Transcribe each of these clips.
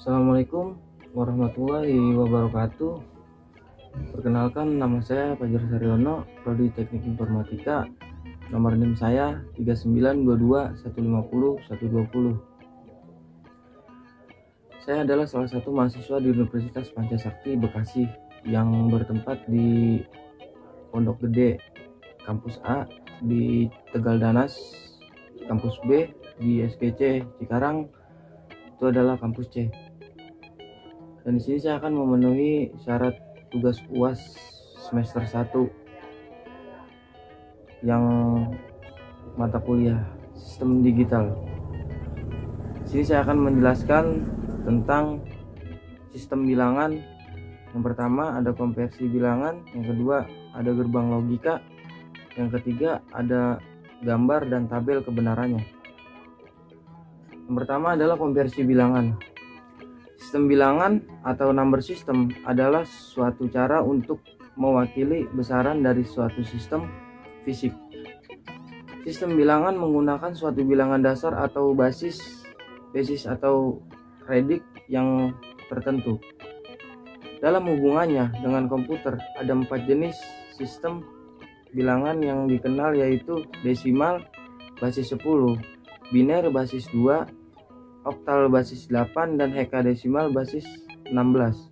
Assalamualaikum warahmatullahi wabarakatuh. Perkenalkan, nama saya Fajar Saryono, Prodi Teknik Informatika. Nomor NIM saya 3922150120. Saya adalah salah satu mahasiswa di Universitas Pancasakti Bekasi yang bertempat di Pondok Gede, Kampus A di Tegal Danas, Kampus B di SGC Cikarang, itu adalah Kampus C. Dan di sini saya akan memenuhi syarat tugas UAS semester 1 yang mata kuliah sistem digital. Di sini saya akan menjelaskan tentang sistem bilangan. Yang pertama ada konversi bilangan, yang kedua ada gerbang logika, yang ketiga ada gambar dan tabel kebenarannya. Yang pertama adalah konversi bilangan. Sistem bilangan atau number system adalah suatu cara untuk mewakili besaran dari suatu sistem fisik. Sistem bilangan menggunakan suatu bilangan dasar atau basis atau predik yang tertentu. Dalam hubungannya dengan komputer ada 4 jenis sistem bilangan yang dikenal, yaitu desimal basis 10, biner basis 2, oktal basis 8, dan hekadesimal basis 16.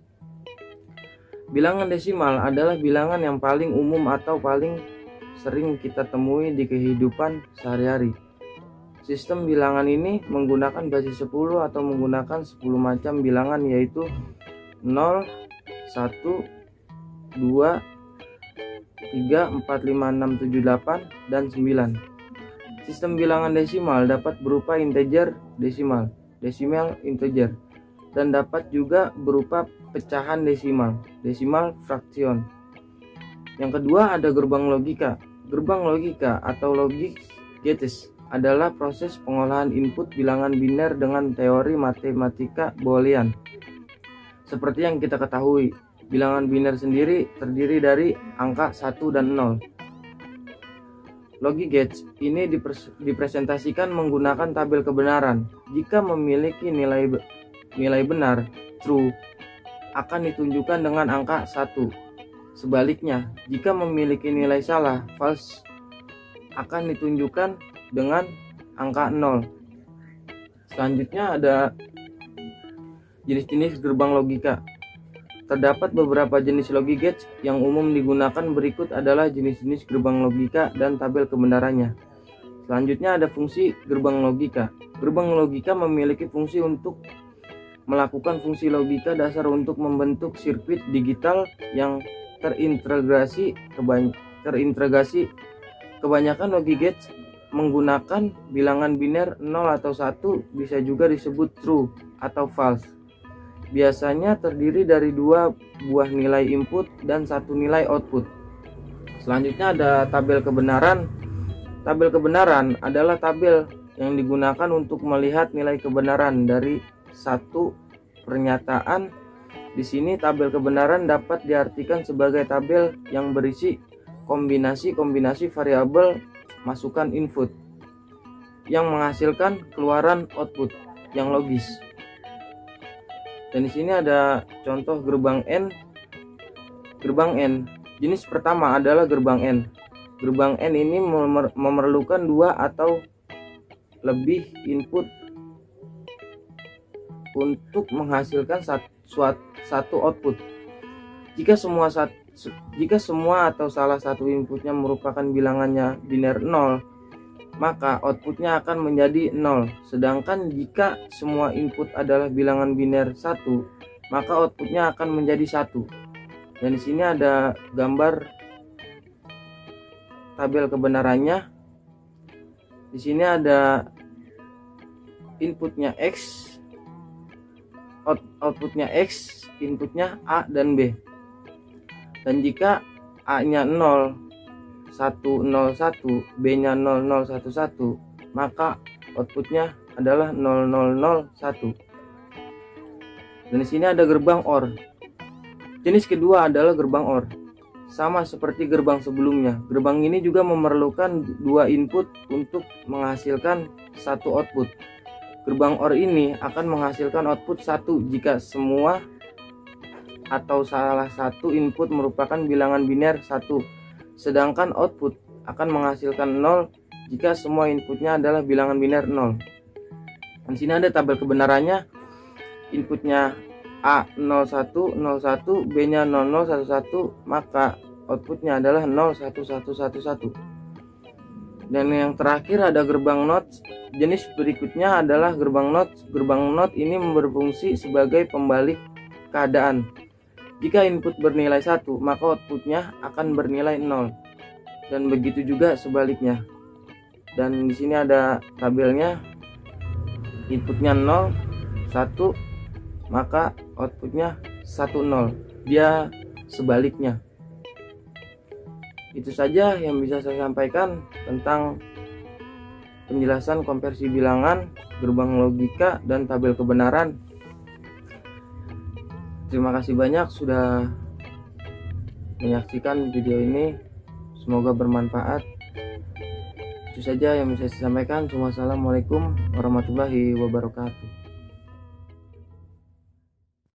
Bilangan desimal adalah bilangan yang paling umum atau paling sering kita temui di kehidupan sehari-hari. Sistem bilangan ini menggunakan basis 10 atau menggunakan 10 macam bilangan, yaitu 0, 1, 2, 3, 4, 5, 6, 7, 8, dan 9. Sistem bilangan desimal dapat berupa integer desimal integer, dan dapat juga berupa pecahan desimal fraksion. Yang kedua ada gerbang logika. Gerbang logika atau logic gates adalah proses pengolahan input bilangan biner dengan teori matematika Boolean. Seperti yang kita ketahui, bilangan biner sendiri terdiri dari angka 1 dan 0. Logic gates ini dipresentasikan menggunakan tabel kebenaran. Jika memiliki nilai benar, true, akan ditunjukkan dengan angka 1. Sebaliknya, jika memiliki nilai salah, false, akan ditunjukkan dengan angka 0. Selanjutnya ada jenis-jenis gerbang logika. Terdapat beberapa jenis logic gates yang umum digunakan, berikut adalah jenis-jenis gerbang logika dan tabel kebenarannya. Selanjutnya ada fungsi gerbang logika. Gerbang logika memiliki fungsi untuk melakukan fungsi logika dasar untuk membentuk sirkuit digital yang terintegrasi. Kebanyakan logic gates menggunakan bilangan biner 0 atau 1, bisa juga disebut true atau false. Biasanya terdiri dari 2 buah nilai input dan 1 nilai output. Selanjutnya ada tabel kebenaran. Tabel kebenaran adalah tabel yang digunakan untuk melihat nilai kebenaran dari satu pernyataan. Di sini tabel kebenaran dapat diartikan sebagai tabel yang berisi kombinasi variabel masukan input yang menghasilkan keluaran output yang logis. Dan di sini ada contoh gerbang N. Gerbang N. Jenis pertama adalah gerbang N. Gerbang N ini memerlukan 2 atau lebih input untuk menghasilkan satu output. Jika semua atau salah satu inputnya merupakan bilangannya biner 0, maka outputnya akan menjadi 0. Sedangkan jika semua input adalah bilangan biner 1, maka outputnya akan menjadi 1. Dan di sini ada gambar tabel kebenarannya. Di sini ada inputnya X, outputnya X, inputnya A dan B. Dan jika A-nya 0, 101, B-nya 0011, maka outputnya adalah 0001. Dan di sini ada gerbang OR. Jenis kedua adalah gerbang OR. Sama seperti gerbang sebelumnya, gerbang ini juga memerlukan 2 input untuk menghasilkan 1 output. Gerbang OR ini akan menghasilkan output 1 jika semua atau salah satu input merupakan bilangan biner 1, sedangkan output akan menghasilkan 0 jika semua inputnya adalah bilangan biner 0. Di sini ada tabel kebenarannya. Inputnya A 01 01, B-nya 00 11, maka outputnya adalah 01111. Dan yang terakhir ada gerbang NOT. Jenis berikutnya adalah gerbang NOT. Gerbang NOT ini berfungsi sebagai pembalik keadaan. Jika input bernilai 1, maka outputnya akan bernilai 0. Dan begitu juga sebaliknya. Dan di sini ada tabelnya. Inputnya 0 1, maka outputnya 10. Dia sebaliknya. Itu saja yang bisa saya sampaikan tentang penjelasan konversi bilangan, gerbang logika, dan tabel kebenaran. Terima kasih banyak sudah menyaksikan video ini. Semoga bermanfaat. Itu saja yang bisa saya sampaikan. Wassalamualaikum warahmatullahi wabarakatuh.